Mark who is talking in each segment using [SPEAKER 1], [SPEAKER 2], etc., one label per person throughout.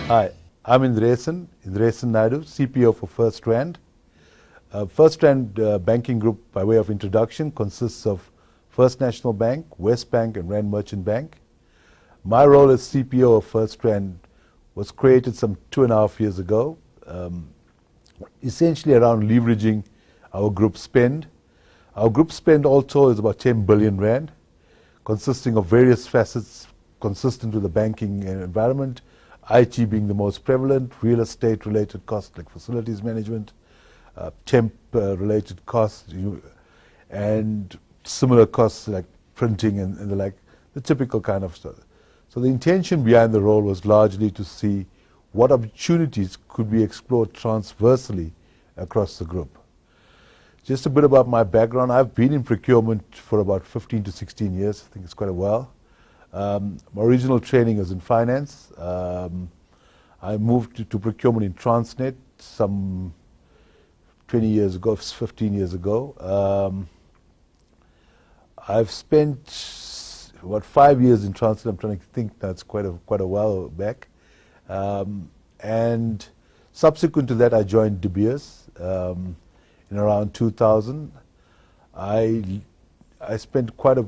[SPEAKER 1] Hi, I'm Indrasen Naidoo, CPO for First Rand. First Rand Banking Group, by way of introduction, consists of First National Bank, West Bank, and Rand Merchant Bank. My role as CPO of First Rand was created some 2.5 years ago, essentially around leveraging our group spend. Our group spend also is about 10 billion Rand, consisting of various facets consistent with the banking environment, IT being the most prevalent, real estate related costs like facilities management, temp related costs, and similar costs like printing and the like, the typical kind of stuff. So the intention behind the role was largely to see what opportunities could be explored transversely across the group. Just a bit about my background. I've been in procurement for about 15 to 16 years. I think it's quite a while. My original training was in finance. I moved to procurement in Transnet some 20 years ago, 15 years ago. I've spent about 5 years in Transnet. I'm trying to think that's quite a while back. And subsequent to that, I joined De Beers in around 2000. I spent quite a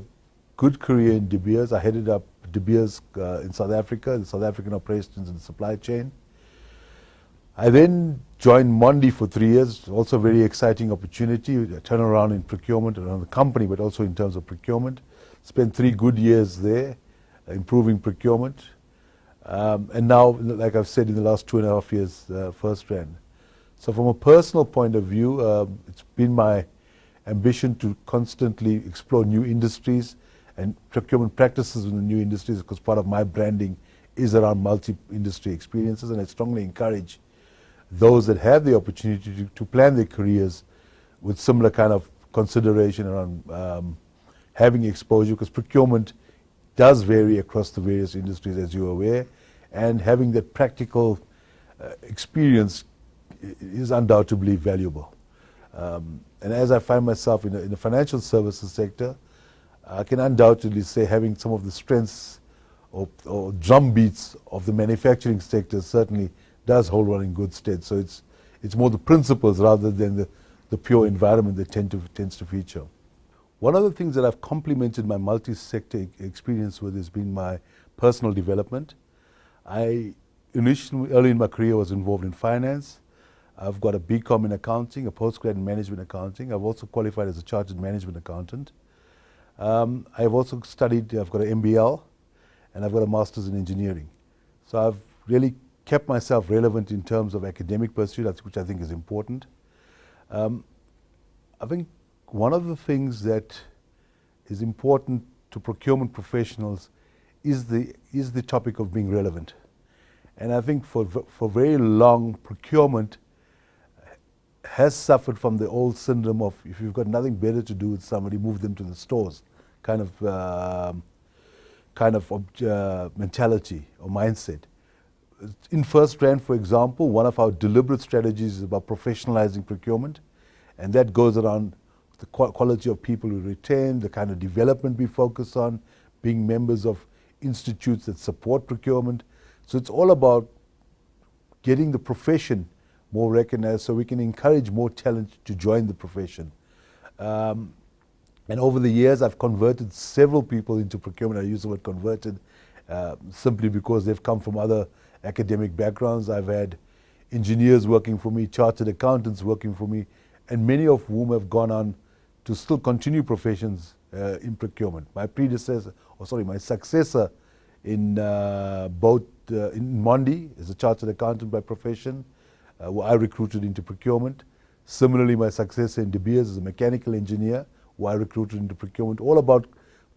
[SPEAKER 1] good career in De Beers. I headed up De Beers in South Africa, the South African operations and supply chain. I then joined Mondi for 3 years, also a very exciting opportunity, a turnaround in procurement around the company, but also in terms of procurement. Spent 3 good years there, improving procurement. And now, like I've said, in the last 2.5 years, First Rand. So from a personal point of view, it's been my ambition to constantly explore new industries and procurement practices in the new industries, because part of my branding is around multi-industry experiences, and I strongly encourage those that have the opportunity to plan their careers with similar kind of consideration around having exposure, because procurement does vary across the various industries, as you're aware, and having that practical experience is undoubtedly valuable. And as I find myself in the financial services sector, I can undoubtedly say having some of the strengths or drumbeats of the manufacturing sector certainly does hold one in good stead. So it's more the principles rather than the pure environment that tends to feature. One of the things that I've complemented my multi-sector experience with has been my personal development. I initially, early in my career, was involved in finance. I've got a BCom in accounting, a postgrad in management accounting. I've also qualified as a chartered management accountant. I've also studied, I've got an MBL, and I've got a master's in engineering. So I've really kept myself relevant in terms of academic pursuit, which I think is important. I think one of the things that is important to procurement professionals is the topic of being relevant. And I think for very long, procurement has suffered from the old syndrome of, if you've got nothing better to do with somebody, move them to the stores kind of mentality or mindset. In First Rand, for example, one of our deliberate strategies is about professionalizing procurement, and that goes around the quality of people we retain, the kind of development we focus on, being members of institutes that support procurement. So it's all about getting the profession more recognized so we can encourage more talent to join the profession. And over the years, I've converted several people into procurement. I use the word converted simply because they've come from other academic backgrounds. I've had engineers working for me, chartered accountants working for me, and many of whom have gone on to still continue professions in procurement. My successor in in Mondi is a chartered accountant by profession, who I recruited into procurement. Similarly, my successor in De Beers is a mechanical engineer, who I recruited into procurement. All about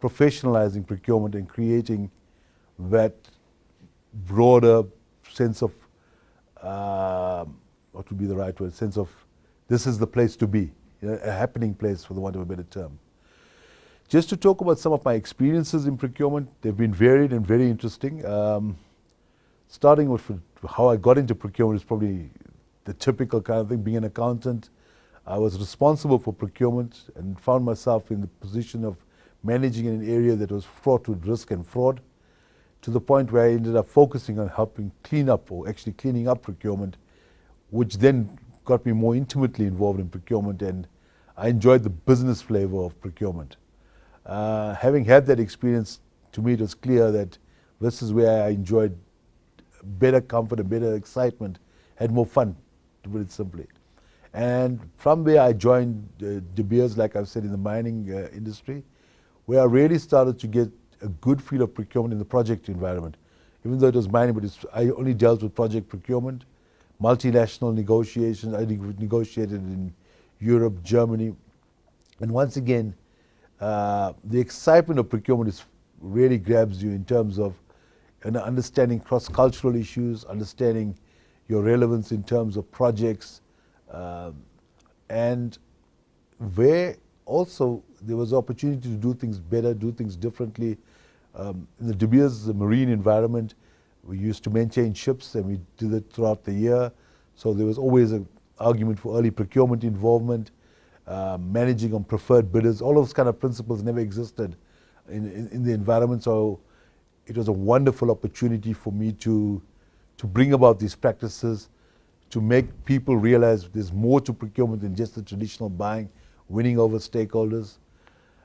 [SPEAKER 1] professionalizing procurement and creating that broader sense of, what would be the right word, sense of this is the place to be, a happening place, for the want of a better term. Just to talk about some of my experiences in procurement, they've been varied and very interesting. Starting with how I got into procurement is probably the typical kind of thing. Being an accountant, I was responsible for procurement and found myself in the position of managing in an area that was fraught with risk and fraud. to the point where I ended up focusing on helping clean up, or actually cleaning up procurement, which then got me more intimately involved in procurement, and I enjoyed the business flavor of procurement. Having had that experience, to me it was clear that this is where I enjoyed better comfort and better excitement, had more fun, to put it simply. And from there I joined De Beers, like I've said, in the mining industry, where I really started to get a good feel of procurement in the project environment. Even though it was mining, but I only dealt with project procurement, multinational negotiations. I negotiated in Europe, Germany. And once again, the excitement of procurement really grabs you in terms of understanding cross-cultural issues, understanding your relevance in terms of projects, and where also there was opportunity to do things better, do things differently. In the De Beers, the marine environment, we used to maintain ships, and we did it throughout the year. So there was always an argument for early procurement involvement, managing on preferred bidders. All those kind of principles never existed in the environment. So it was a wonderful opportunity for me to bring about these practices, to make people realize there's more to procurement than just the traditional buying, winning over stakeholders.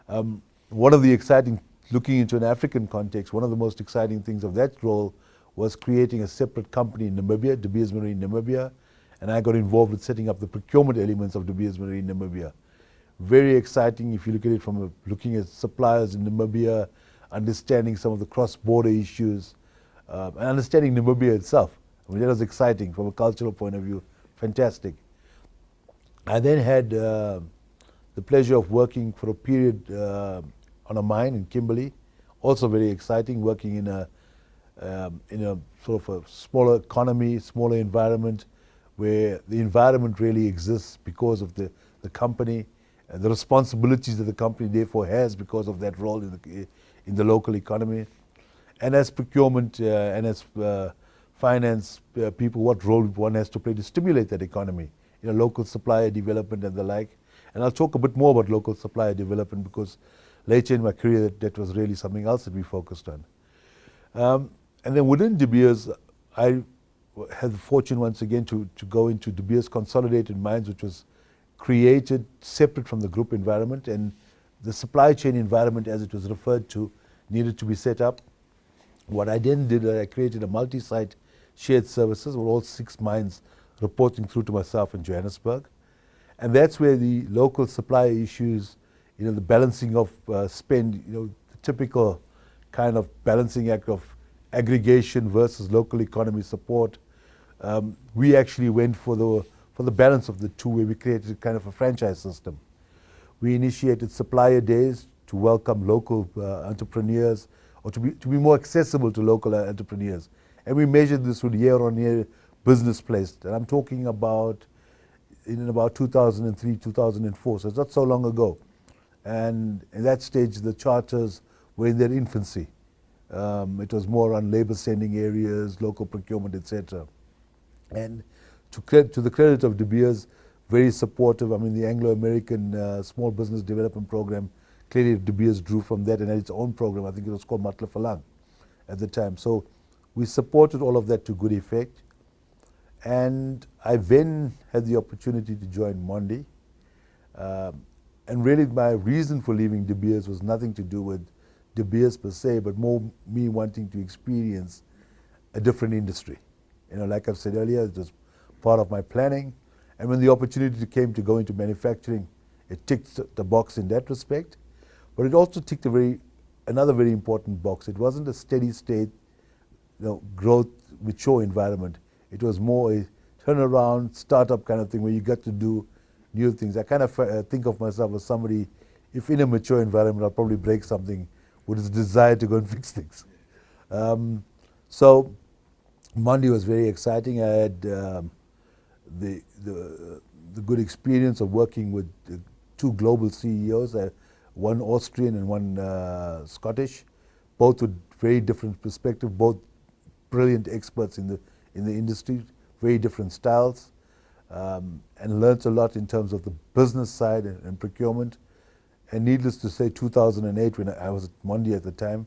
[SPEAKER 1] One of the exciting, looking into an African context, one of the most exciting things of that role was creating a separate company in Namibia, De Beers Marine Namibia, and I got involved with setting up the procurement elements of De Beers Marine Namibia. Very exciting if you look at it from looking at suppliers in Namibia, understanding some of the cross-border issues, and understanding Namibia itself. I mean, that was exciting from a cultural point of view, fantastic. I then had the pleasure of working for a period on a mine in Kimberley, also very exciting, working in a sort of a smaller economy, smaller environment, where the environment really exists because of the company, and the responsibilities that the company therefore has because of that role in the local economy. And as procurement and as finance people, what role one has to play to stimulate that economy, local supplier development and the like. And I'll talk a bit more about local supplier development, because later in my career that was really something else that we focused on. And then within De Beers, I had the fortune once again to go into De Beers Consolidated Mines, which was created separate from the group environment, and the supply chain environment, as it was referred to, needed to be set up. What I then did, I created a multi-site shared services with all 6 mines reporting through to myself in Johannesburg. And that's where the local supplier issues, the balancing of spend, the typical kind of balancing act of aggregation versus local economy support. We actually went for the balance of the two, where we created kind of a franchise system. We initiated supplier days to welcome local entrepreneurs, or to be more accessible to local entrepreneurs. And we measured this with year-on-year business placed. And I'm talking about in about 2003, 2004, so it's not so long ago. And in that stage, the charters were in their infancy. It was more on labor sending areas, local procurement, etc. And to the credit of De Beers, very supportive. I mean, the Anglo-American Small Business Development Program, clearly De Beers drew from that and had its own program. I think it was called Matla Falang at the time. So we supported all of that to good effect. And I then had the opportunity to join Mondi. And really my reason for leaving De Beers was nothing to do with De Beers per se, but more me wanting to experience a different industry. Like I've said earlier, it was part of my planning. And when the opportunity came to go into manufacturing, it ticked the box in that respect. But it also ticked another very important box. It wasn't a steady state, growth, mature environment. It was more a turnaround, startup kind of thing where you got to do new things. I kind of think of myself as somebody, if in a mature environment, I'll probably break something with his desire to go and fix things. So Mondi was very exciting. I had the good experience of working with 2 global CEOs, one Austrian and one Scottish, both with very different perspectives, both brilliant experts in the industry, very different styles, and learnt a lot in terms of the business side and procurement. And needless to say, 2008, when I was at Mondi at the time,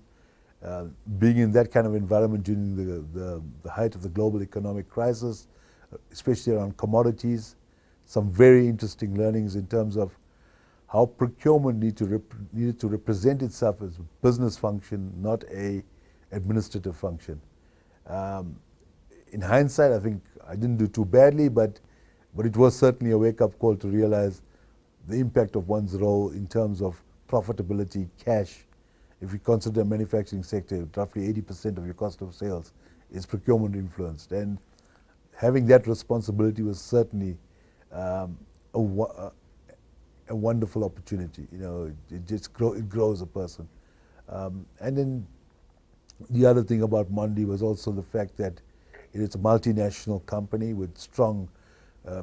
[SPEAKER 1] Being in that kind of environment during the height of the global economic crisis, especially around commodities, some very interesting learnings in terms of how procurement needed to represent itself as a business function, not a administrative function. In hindsight, I think I didn't do too badly, but it was certainly a wake-up call to realize the impact of one's role in terms of profitability, cash. If you consider the manufacturing sector, roughly 80% of your cost of sales is procurement influenced. And having that responsibility was certainly a wonderful opportunity. You know, it grows a person. And then the other thing about Mondi was also the fact that it is a multinational company with strong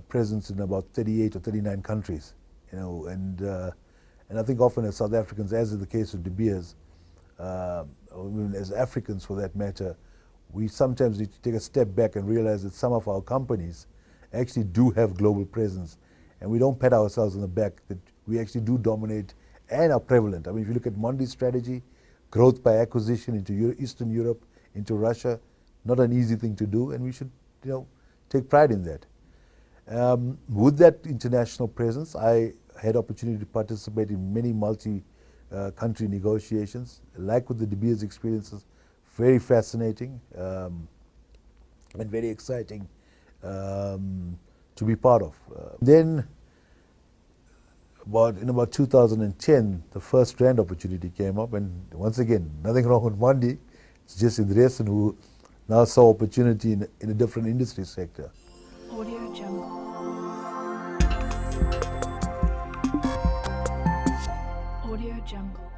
[SPEAKER 1] presence in about 38 or 39 countries. You know, and I think often as South Africans, as is the case with De Beers, or even as Africans for that matter, we sometimes need to take a step back and realize that some of our companies actually do have global presence, and we don't pat ourselves on the back that we actually do dominate and are prevalent. I mean, if you look at Mondi's strategy, growth by acquisition into Eastern Europe, into Russia, not an easy thing to do, and we should, you know, take pride in that. With that international presence, I had opportunity to participate in many multi-country negotiations. Like with the De Beers experiences, very fascinating and very exciting to be part of. Then, in about 2010, the first grant opportunity came up, and once again, nothing wrong with Mondi. It's just Indrasen who now saw opportunity in a different industry sector.
[SPEAKER 2] Audio Jungle. Audio Jungle.